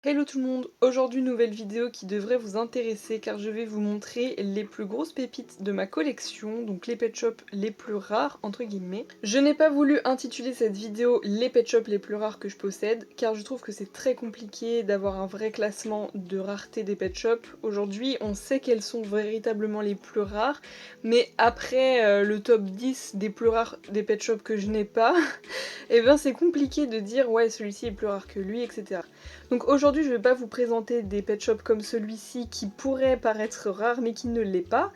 Hello tout le monde, aujourd'hui nouvelle vidéo qui devrait vous intéresser car je vais vous montrer les plus grosses pépites de ma collection, donc les pet shops les plus rares entre guillemets. Je n'ai pas voulu intituler cette vidéo les pet shops les plus rares que je possède car je trouve que c'est très compliqué d'avoir un vrai classement de rareté des pet shops. Aujourd'hui on sait quels sont véritablement les plus rares, mais après le top 10 des plus rares des pet shops que je n'ai pas, et bien c'est compliqué de dire ouais celui-ci est plus rare que lui, etc. Donc aujourd'hui je vais pas vous présenter des pet shops comme celui-ci qui pourrait paraître rare mais qui ne l'est pas.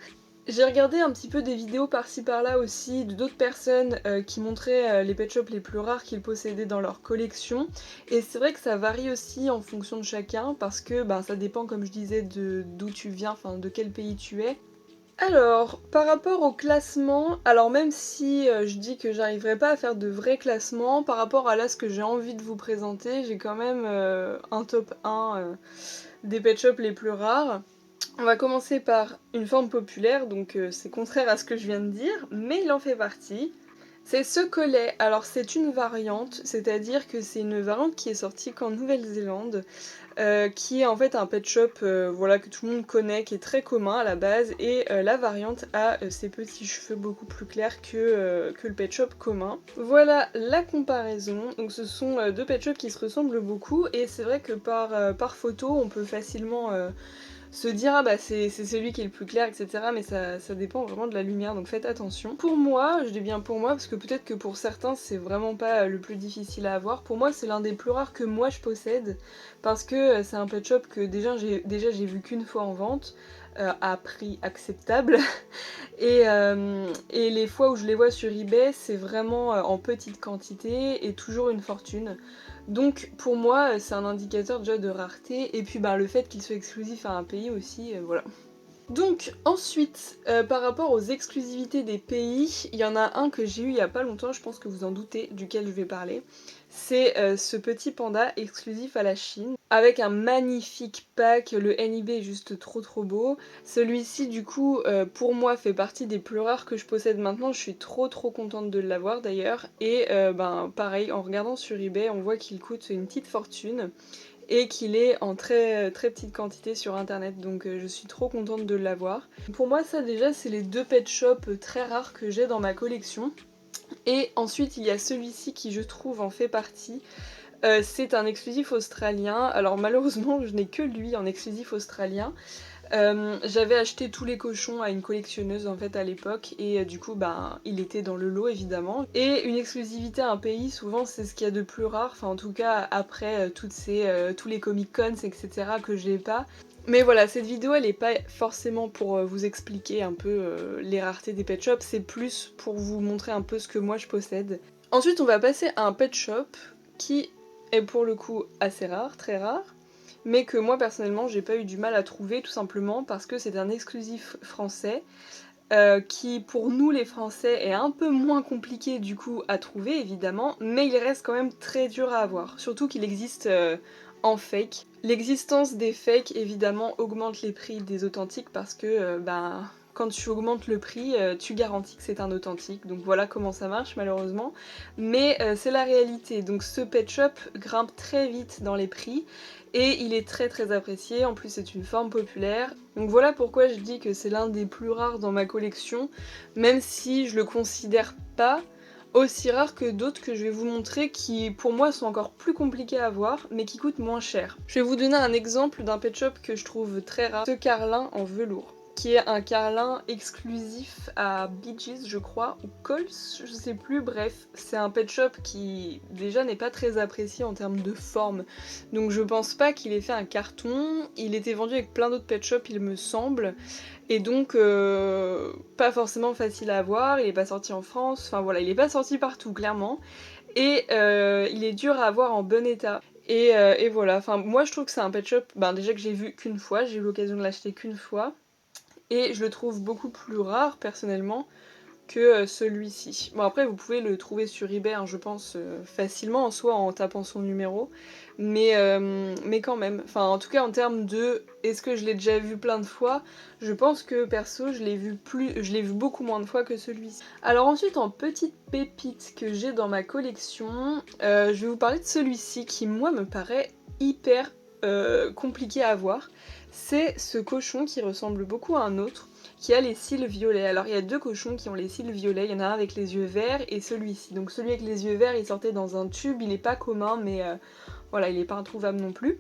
J'ai regardé un petit peu des vidéos par-ci par-là aussi de d'autres personnes qui montraient les pet shops les plus rares qu'ils possédaient dans leur collection, et c'est vrai que ça varie aussi en fonction de chacun parce que ça dépend, comme je disais, de d'où tu viens, enfin de quel pays tu es. Alors, par rapport au classement, alors même si je dis que j'arriverai pas à faire de vrais classements, par rapport à là ce que j'ai envie de vous présenter, j'ai quand même un top 1 des pet shops les plus rares. On va commencer par une forme populaire, donc c'est contraire à ce que je viens de dire, mais il en fait partie. C'est ce collet. Alors c'est une variante, c'est-à-dire que c'est une variante qui est sortie qu'en Nouvelle-Zélande, qui est en fait un pet shop voilà, que tout le monde connaît, qui est très commun à la base, et la variante a ses petits cheveux beaucoup plus clairs que le pet shop commun. Voilà la comparaison, donc ce sont deux pet shops qui se ressemblent beaucoup, et c'est vrai que par photo on peut facilement se dire ah bah c'est celui qui est le plus clair, etc. Mais ça dépend vraiment de la lumière, donc faites attention. Pour moi, je dis bien pour moi parce que peut-être que pour certains c'est vraiment pas le plus difficile à avoir, pour moi c'est l'un des plus rares que moi je possède parce que c'est un pet shop que déjà j'ai vu qu'une fois en vente à prix acceptable et les fois où je les vois sur eBay c'est vraiment en petite quantité et toujours une fortune. Donc pour moi c'est un indicateur déjà de rareté, et puis le fait qu'il soit exclusif à un pays aussi, voilà. Donc ensuite, par rapport aux exclusivités des pays, il y en a un que j'ai eu il y a pas longtemps, je pense que vous en doutez duquel je vais parler. C'est ce petit panda exclusif à la Chine, avec un magnifique pack, le NIB est juste trop beau. Celui-ci du coup, pour moi, fait partie des plus rares que je possède maintenant, je suis trop contente de l'avoir d'ailleurs. Et pareil, en regardant sur eBay, on voit qu'il coûte une petite fortune et qu'il est en très petite quantité sur internet, donc je suis trop contente de l'avoir. Pour moi ça déjà c'est les deux pet shops très rares que j'ai dans ma collection. Et ensuite il y a celui-ci qui je trouve en fait partie. C'est un exclusif australien, alors malheureusement je n'ai que lui en exclusif australien. J'avais acheté tous les cochons à une collectionneuse en fait à l'époque, et du coup il était dans le lot évidemment. Et une exclusivité à un pays, souvent c'est ce qu'il y a de plus rare, enfin en tout cas après tous les Comic Cons etc que j'ai pas. Mais voilà, cette vidéo elle est pas forcément pour vous expliquer un peu les raretés des pet shops, c'est plus pour vous montrer un peu ce que moi je possède. Ensuite on va passer à un pet shop qui est pour le coup assez rare, très rare, mais que moi personnellement j'ai pas eu du mal à trouver, tout simplement parce que c'est un exclusif français qui pour nous les Français est un peu moins compliqué du coup à trouver évidemment, mais il reste quand même très dur à avoir, surtout qu'il existe en fake. L'existence des fakes évidemment augmente les prix des authentiques parce que quand tu augmentes le prix, tu garantis que c'est un authentique, donc voilà comment ça marche malheureusement. Mais c'est la réalité, donc ce pet shop grimpe très vite dans les prix, et il est très apprécié, en plus c'est une forme populaire. Donc voilà pourquoi je dis que c'est l'un des plus rares dans ma collection, même si je le considère pas aussi rare que d'autres que je vais vous montrer qui pour moi sont encore plus compliqués à avoir mais qui coûtent moins cher. Je vais vous donner un exemple d'un pet shop que je trouve très rare, ce carlin en velours, qui est un carlin exclusif à Bee Gees je crois, ou Coles, je sais plus, bref, c'est un pet shop qui déjà n'est pas très apprécié en termes de forme, donc je pense pas qu'il ait fait un carton. Il était vendu avec plein d'autres pet shops il me semble, et donc pas forcément facile à avoir, il est pas sorti en France, enfin voilà, il est pas sorti partout clairement, et il est dur à avoir en bon état. Et voilà, enfin moi je trouve que c'est un pet shop déjà que j'ai vu qu'une fois, j'ai eu l'occasion de l'acheter qu'une fois, et je le trouve beaucoup plus rare personnellement que celui-ci. Bon après vous pouvez le trouver sur eBay hein, je pense facilement en soi en tapant son numéro, mais quand même, enfin en tout cas en termes de est-ce que je l'ai déjà vu plein de fois, je pense que perso je l'ai vu beaucoup moins de fois que celui-ci. Alors ensuite en petite pépite que j'ai dans ma collection, je vais vous parler de celui-ci qui moi me paraît hyper compliqué à voir, c'est ce cochon qui ressemble beaucoup à un autre, qui a les cils violets. Alors il y a 2 cochons qui ont les cils violets, il y en a un avec les yeux verts et celui-ci. Donc celui avec les yeux verts, il sortait dans un tube, il est pas commun, mais voilà, il est pas introuvable non plus.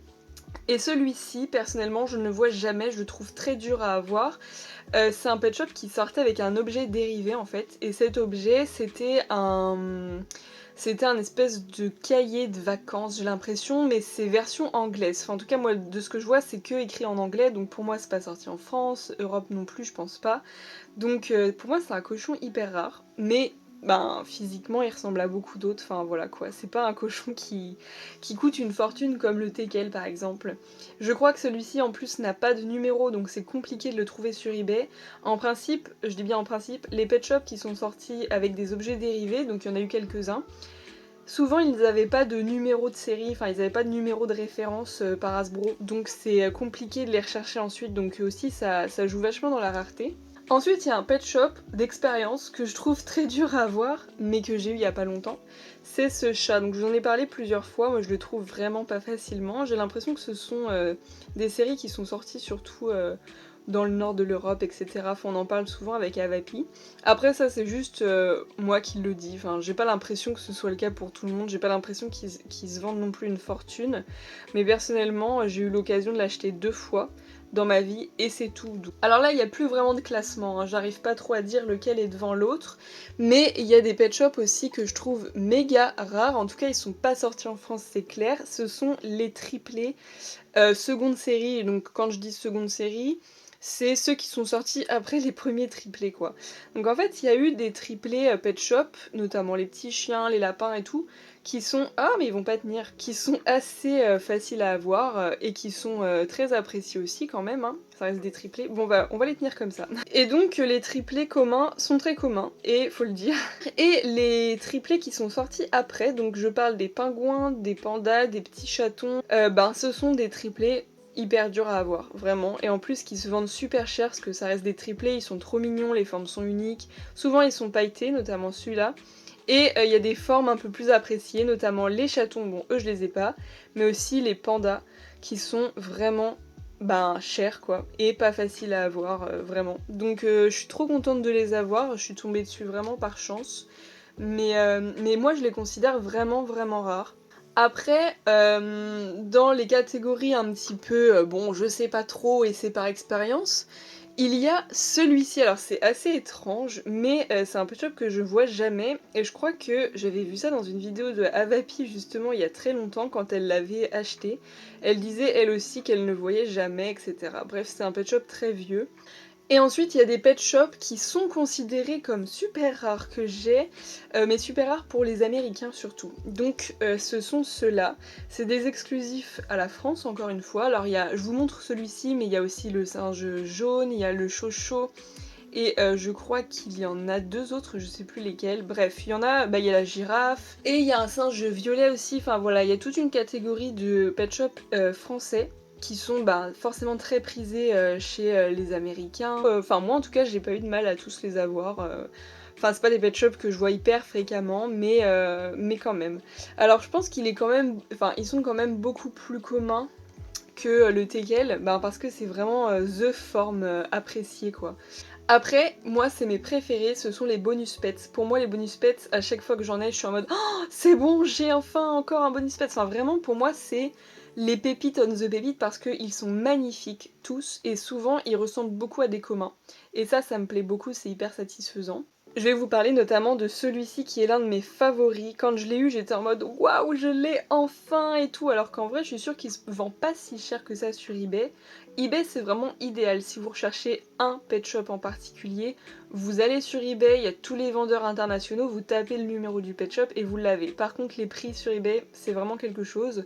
Et celui-ci, personnellement, je ne le vois jamais, je le trouve très dur à avoir. C'est un pet shop qui sortait avec un objet dérivé en fait, et cet objet c'était un espèce de cahier de vacances, j'ai l'impression, mais c'est version anglaise. Enfin, en tout cas, moi, de ce que je vois, c'est que écrit en anglais, donc pour moi, c'est pas sorti en France, Europe non plus, je pense pas. Donc pour moi, c'est un cochon hyper rare, mais ben physiquement, il ressemble à beaucoup d'autres, enfin voilà quoi. C'est pas un cochon qui coûte une fortune comme le teckel par exemple. Je crois que celui-ci en plus n'a pas de numéro, donc c'est compliqué de le trouver sur eBay. En principe, je dis bien en principe, les pet shops qui sont sortis avec des objets dérivés, donc il y en a eu quelques-uns, souvent ils n'avaient pas de numéro de série, enfin ils n'avaient pas de numéro de référence par Hasbro, donc c'est compliqué de les rechercher ensuite, donc aussi ça joue vachement dans la rareté. Ensuite, il y a un pet shop d'expérience que je trouve très dur à avoir, mais que j'ai eu il y a pas longtemps. C'est ce chat. Donc je vous en ai parlé plusieurs fois, moi je le trouve vraiment pas facilement. J'ai l'impression que ce sont des séries qui sont sorties surtout dans le nord de l'Europe, etc. Enfin, on en parle souvent avec Avapi. Après ça c'est juste moi qui le dis, enfin j'ai pas l'impression que ce soit le cas pour tout le monde, j'ai pas l'impression qu'ils se vendent non plus une fortune. Mais personnellement, j'ai eu l'occasion de l'acheter 2 fois dans ma vie et c'est tout. Alors là il n'y a plus vraiment de classement, hein. J'arrive pas trop à dire lequel est devant l'autre, mais il y a des pet shops aussi que je trouve méga rares, en tout cas ils sont pas sortis en France c'est clair, ce sont les triplés seconde série, et donc quand je dis seconde série, c'est ceux qui sont sortis après les premiers triplés quoi. Donc en fait il y a eu des triplés pet shop, notamment les petits chiens, les lapins et tout, qui sont, ah mais ils vont pas tenir, qui sont assez faciles à avoir et qui sont très appréciés aussi quand même, hein. Ça reste des triplés, bon bah on va les tenir comme ça. Et donc les triplés communs sont très communs, et faut le dire. Et les triplés qui sont sortis après, donc je parle des pingouins, des pandas, des petits chatons, ben ce sont des triplés hyper durs à avoir, vraiment, et en plus qui se vendent super cher parce que ça reste des triplés, ils sont trop mignons, les formes sont uniques, souvent ils sont pailletés, notamment celui-là, et il y a des formes un peu plus appréciées, notamment les chatons, bon eux je les ai pas, mais aussi les pandas qui sont vraiment ben chers quoi, et pas faciles à avoir vraiment. Donc je suis trop contente de les avoir, je suis tombée dessus vraiment par chance, mais moi je les considère vraiment vraiment rares. Après, dans les catégories un petit peu, bon, je sais pas trop et c'est par expérience, il y a celui-ci. Alors c'est assez étrange, mais c'est un pet shop que je vois jamais, et je crois que j'avais vu ça dans une vidéo de Avapi justement il y a très longtemps quand elle l'avait acheté. Elle disait elle aussi qu'elle ne voyait jamais, etc. Bref, c'est un pet shop très vieux. Et ensuite, il y a des pet shops qui sont considérés comme super rares que j'ai, mais super rares pour les Américains surtout. Donc ce sont ceux-là. C'est des exclusifs à la France, encore une fois. Alors je vous montre celui-ci, mais il y a aussi le singe jaune, il y a le chocho, et je crois qu'il y en a 2 autres, je sais plus lesquels. Bref, il y en a, bah il y a la girafe, et il y a un singe violet aussi. Enfin voilà, il y a toute une catégorie de pet shop français qui sont bah, forcément très prisés chez les Américains. Enfin moi en tout cas j'ai pas eu de mal à tous les avoir. Enfin c'est pas des pet shops que je vois hyper fréquemment, mais quand même. Alors je pense qu'il est quand même, enfin ils sont quand même beaucoup plus communs que le teckel, bah, parce que c'est vraiment the forme appréciée quoi. Après, moi c'est mes préférés, ce sont les bonus pets. Pour moi les bonus pets, à chaque fois que j'en ai, je suis en mode oh, c'est bon, j'ai enfin encore un bonus pet. Enfin vraiment pour moi c'est les pépites on the pépites parce qu'ils sont magnifiques tous et souvent ils ressemblent beaucoup à des communs. Et ça me plaît beaucoup, c'est hyper satisfaisant. Je vais vous parler notamment de celui-ci qui est l'un de mes favoris. Quand je l'ai eu, j'étais en mode waouh, je l'ai enfin et tout, alors qu'en vrai, je suis sûre qu'il se vend pas si cher que ça sur eBay. eBay, c'est vraiment idéal si vous recherchez un pet shop en particulier. Vous allez sur eBay, il y a tous les vendeurs internationaux, vous tapez le numéro du pet shop et vous l'avez. Par contre, les prix sur eBay, c'est vraiment quelque chose.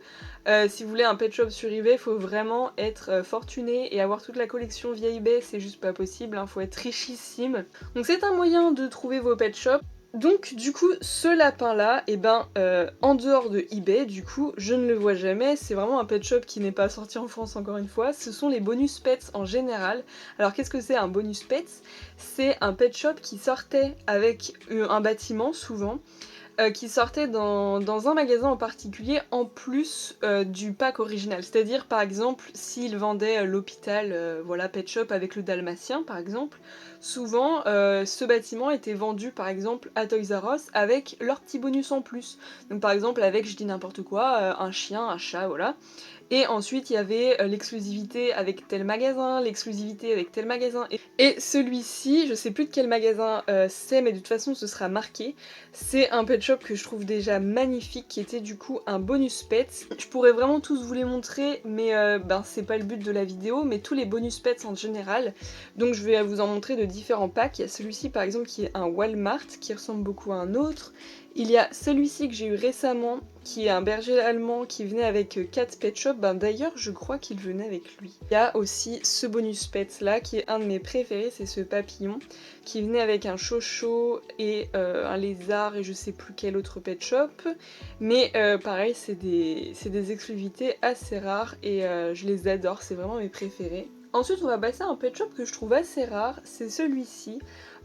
Si vous voulez un pet shop sur eBay, il faut vraiment être fortuné et avoir toute la collection via eBay, c'est juste pas possible, hein, faut être richissime. Donc c'est un moyen de trouver vos pet shops. Donc du coup ce lapin là, et ben en dehors de eBay du coup je ne le vois jamais, c'est vraiment un pet shop qui n'est pas sorti en France encore une fois, ce sont les bonus pets en général. Alors qu'est-ce que c'est un bonus pets? C'est un pet shop qui sortait avec un bâtiment souvent, qui sortaient dans un magasin en particulier en plus du pack original. C'est-à-dire par exemple s'ils vendaient l'hôpital, voilà Pet Shop avec le dalmatien par exemple, souvent ce bâtiment était vendu par exemple à Toys R Us avec leur petit bonus en plus. Donc par exemple avec, je dis n'importe quoi, un chien, un chat, voilà. Et ensuite il y avait l'exclusivité avec tel magasin, l'exclusivité avec tel magasin. Et celui-ci, je sais plus de quel magasin c'est, mais de toute façon ce sera marqué. C'est un pet shop que je trouve déjà magnifique, qui était du coup un bonus pets. Je pourrais vraiment tous vous les montrer, mais ben c'est pas le but de la vidéo, mais tous les bonus pets en général. Donc je vais vous en montrer de différents packs. Il y a celui-ci par exemple qui est un Walmart, qui ressemble beaucoup à un autre. Il y a celui-ci que j'ai eu récemment, qui est un berger allemand qui venait avec 4 pet shops. Ben d'ailleurs, je crois qu'il venait avec lui. Il y a aussi ce bonus pets là, qui est un de mes préférés, c'est ce papillon, qui venait avec un chocho et un lézard et je sais plus quel autre pet shop. Mais pareil, c'est des exclusivités assez rares et je les adore, c'est vraiment mes préférés. Ensuite, on va passer à un pet shop que je trouve assez rare, c'est celui-ci.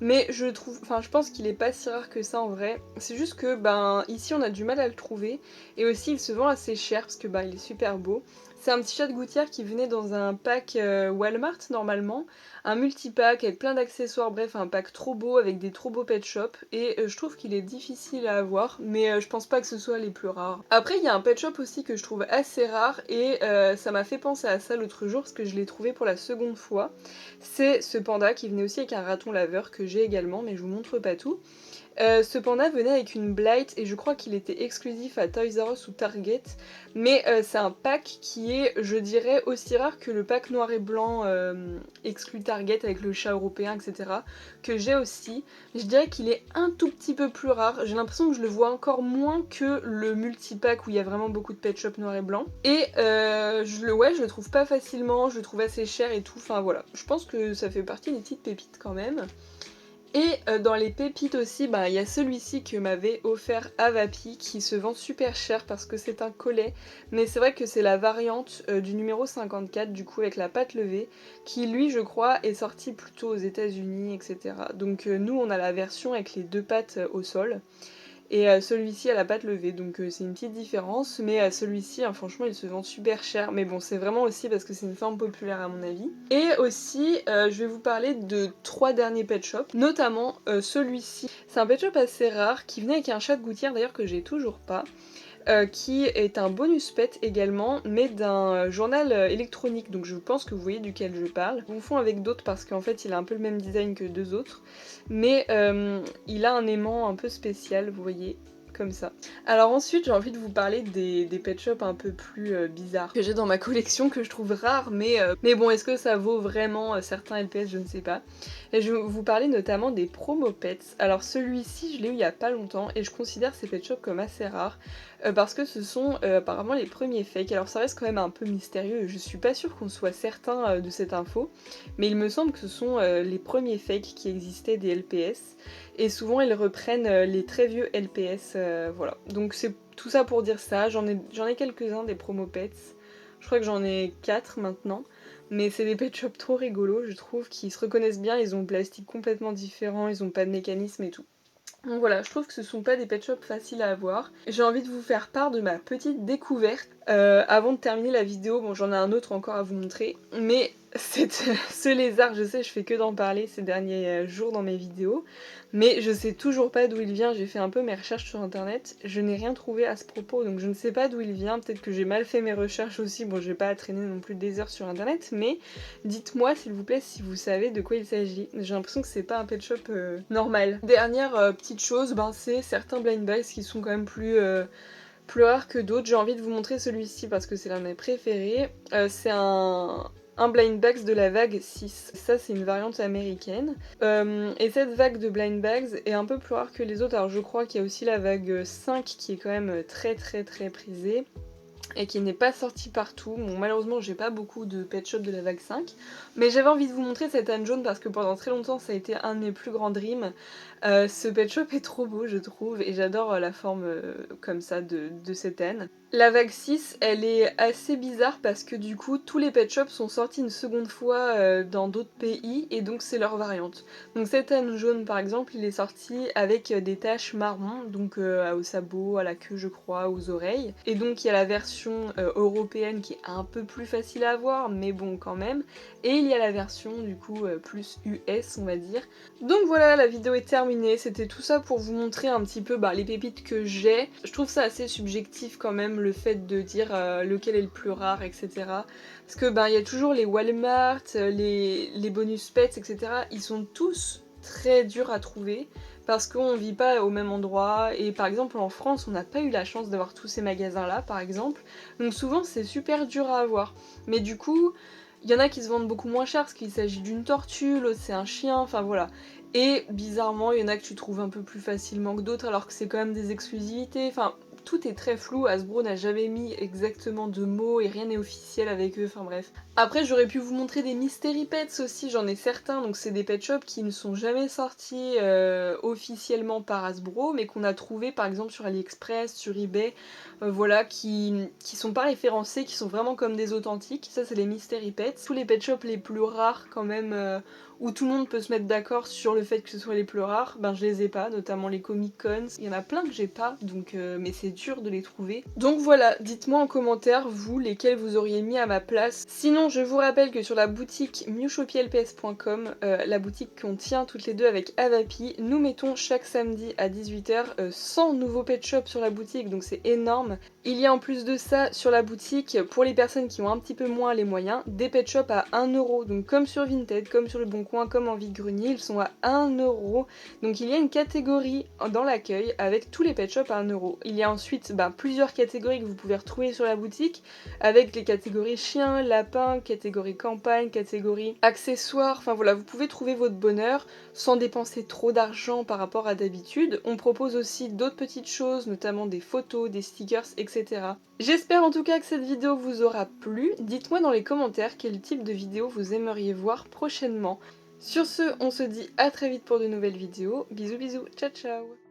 Mais je trouve, enfin je pense qu'il est pas si rare que ça en vrai. C'est juste que ben ici on a du mal à le trouver et aussi il se vend assez cher parce que ben il est super beau. C'est un petit chat de gouttière qui venait dans un pack Walmart normalement, un multipack avec plein d'accessoires, bref un pack trop beau avec des trop beaux pet shops et je trouve qu'il est difficile à avoir mais je pense pas que ce soit les plus rares. Après il y a un pet shop aussi que je trouve assez rare et ça m'a fait penser à ça l'autre jour parce que je l'ai trouvé pour la seconde fois. C'est ce panda qui venait aussi avec un raton laveur que j'ai également mais je vous montre pas tout. Ce panda venait avec une blight et je crois qu'il était exclusif à Toys R Us ou Target, mais c'est un pack qui est, je dirais, aussi rare que le pack noir et blanc exclu Target avec le chat européen, etc. que j'ai aussi. Je dirais qu'il est un tout petit peu plus rare, j'ai l'impression que je le vois encore moins que le multipack où il y a vraiment beaucoup de pet shop noir et blanc. Et je le trouve pas facilement, je le trouve assez cher et tout, enfin voilà. Je pense que ça fait partie des petites pépites quand même. Et dans les pépites aussi, bah, il y a celui-ci que m'avait offert Avapi qui se vend super cher parce que c'est un collet. Mais c'est vrai que c'est la variante du numéro 54 du coup avec la patte levée qui lui je crois est sorti plutôt aux États-Unis etc. Donc nous on a la version avec les deux pattes au sol. Et celui-ci a la patte levée, donc c'est une petite différence, mais celui-ci, hein, franchement, il se vend super cher. Mais bon, c'est vraiment aussi parce que c'est une forme populaire à mon avis. Et aussi, je vais vous parler de 3 derniers pet shops, notamment celui-ci. C'est un pet shop assez rare qui venait avec un chat de gouttière d'ailleurs que j'ai toujours pas. Qui est un bonus pet également, mais d'un journal électronique, donc je pense que vous voyez duquel je parle. Je confonds avec d'autres parce qu'en fait il a un peu le même design que deux autres, mais il a un aimant un peu spécial, vous voyez, comme ça. Alors ensuite j'ai envie de vous parler des pet shops un peu plus bizarres que j'ai dans ma collection, que je trouve rares, mais bon, est-ce que ça vaut vraiment certains LPS, je ne sais pas. Et je vais vous parler notamment des promo pets. Alors celui-ci je l'ai eu il y a pas longtemps et je considère ces pet shops comme assez rares. Parce que ce sont apparemment les premiers fakes. Alors ça reste quand même un peu mystérieux, je suis pas sûre qu'on soit certain de cette info, mais il me semble que ce sont les premiers fakes qui existaient des LPS, et souvent ils reprennent les très vieux LPS, voilà. Donc c'est tout ça pour dire ça, j'en ai quelques-uns des promo pets, je crois que j'en ai 4 maintenant, mais c'est des pet shops trop rigolos je trouve, qui se reconnaissent bien, ils ont le plastique complètement différent, ils ont pas de mécanisme et tout. Donc voilà, je trouve que ce sont pas des pet shops faciles à avoir. J'ai envie de vous faire part de ma petite découverte. Avant de terminer la vidéo, bon j'en ai un autre encore à vous montrer, mais ce lézard, je sais, je fais que d'en parler ces derniers jours dans mes vidéos, mais je sais toujours pas d'où il vient. J'ai fait un peu mes recherches sur internet, je n'ai rien trouvé à ce propos, donc je ne sais pas d'où il vient. Peut-être que j'ai mal fait mes recherches aussi, bon je vais pas traîner non plus des heures sur internet, mais dites-moi s'il vous plaît si vous savez de quoi il s'agit. J'ai l'impression que c'est pas un pet shop normal. Dernière petite chose, ben, c'est certains blind bags qui sont quand même plus rares que d'autres. J'ai envie de vous montrer celui-ci parce que c'est l'un de mes préférés. C'est un blind bags de la vague 6. Ça c'est une variante américaine. Et cette vague de blind bags est un peu plus rare que les autres. Alors je crois qu'il y a aussi la vague 5 qui est quand même très prisée et qui n'est pas sorti partout. Bon, malheureusement j'ai pas beaucoup de pet shop de la vague 5, mais j'avais envie de vous montrer cette âne jaune parce que pendant très longtemps ça a été un de mes plus grands dreams. Ce pet shop est trop beau je trouve, et j'adore la forme comme ça de cette âne. La vague 6, elle est assez bizarre parce que du coup, tous les pet shops sont sortis une seconde fois dans d'autres pays et donc c'est leur variante. Donc cet âne jaune par exemple, il est sorti avec des taches marron, donc au sabot, à la queue je crois, aux oreilles. Et donc il y a la version européenne qui est un peu plus facile à avoir, mais bon quand même. Et il y a la version du coup plus US on va dire. Donc voilà, la vidéo est terminée, c'était tout ça pour vous montrer un petit peu les pépites que j'ai. Je trouve ça assez subjectif quand même le fait de dire lequel est le plus rare, etc. Parce que il y a toujours les Walmart, les bonus pets, etc. Ils sont tous très durs à trouver parce qu'on vit pas au même endroit et par exemple en France on n'a pas eu la chance d'avoir tous ces magasins là par exemple, donc souvent c'est super dur à avoir. Mais du coup il y en a qui se vendent beaucoup moins cher parce qu'il s'agit d'une tortue, l'autre c'est un chien, enfin voilà. Et bizarrement, il y en a que tu trouves un peu plus facilement que d'autres alors que c'est quand même des exclusivités, enfin tout est très flou, Hasbro n'a jamais mis exactement de mots et rien n'est officiel avec eux, enfin bref. Après j'aurais pu vous montrer des Mystery Pets aussi, j'en ai certains, donc c'est des pet shops qui ne sont jamais sortis officiellement par Hasbro, mais qu'on a trouvé par exemple sur AliExpress, sur eBay, voilà, qui sont pas référencés, qui sont vraiment comme des authentiques, ça c'est les Mystery Pets. Tous les pet shops les plus rares quand même, où tout le monde peut se mettre d'accord sur le fait que ce soit les plus rares, je les ai pas, notamment les Comic Cons. Il y en a plein que j'ai pas, donc mais c'est dur de les trouver. Donc voilà, dites-moi en commentaire, vous, lesquels vous auriez mis à ma place. Sinon, je vous rappelle que sur la boutique mewshopielps.com, la boutique qu'on tient toutes les deux avec Avapi, nous mettons chaque samedi à 18h 100 nouveaux pet shops sur la boutique, donc c'est énorme. Il y a en plus de ça sur la boutique, pour les personnes qui ont un petit peu moins les moyens, des pet shops à 1€, donc comme sur Vinted, comme sur Le Bon Coin, comme en vide-grenier, ils sont à 1€. Donc il y a une catégorie dans l'accueil avec tous les pet shops à 1€. Il y a ensuite plusieurs catégories que vous pouvez retrouver sur la boutique, avec les catégories chiens, lapins, catégorie campagne, catégorie accessoires, enfin voilà, vous pouvez trouver votre bonheur sans dépenser trop d'argent par rapport à d'habitude. On propose aussi d'autres petites choses, notamment des photos, des stickers, etc. J'espère en tout cas que cette vidéo vous aura plu. Dites-moi dans les commentaires quel type de vidéo vous aimeriez voir prochainement. Sur ce, on se dit à très vite pour de nouvelles vidéos. Bisous bisous, ciao ciao.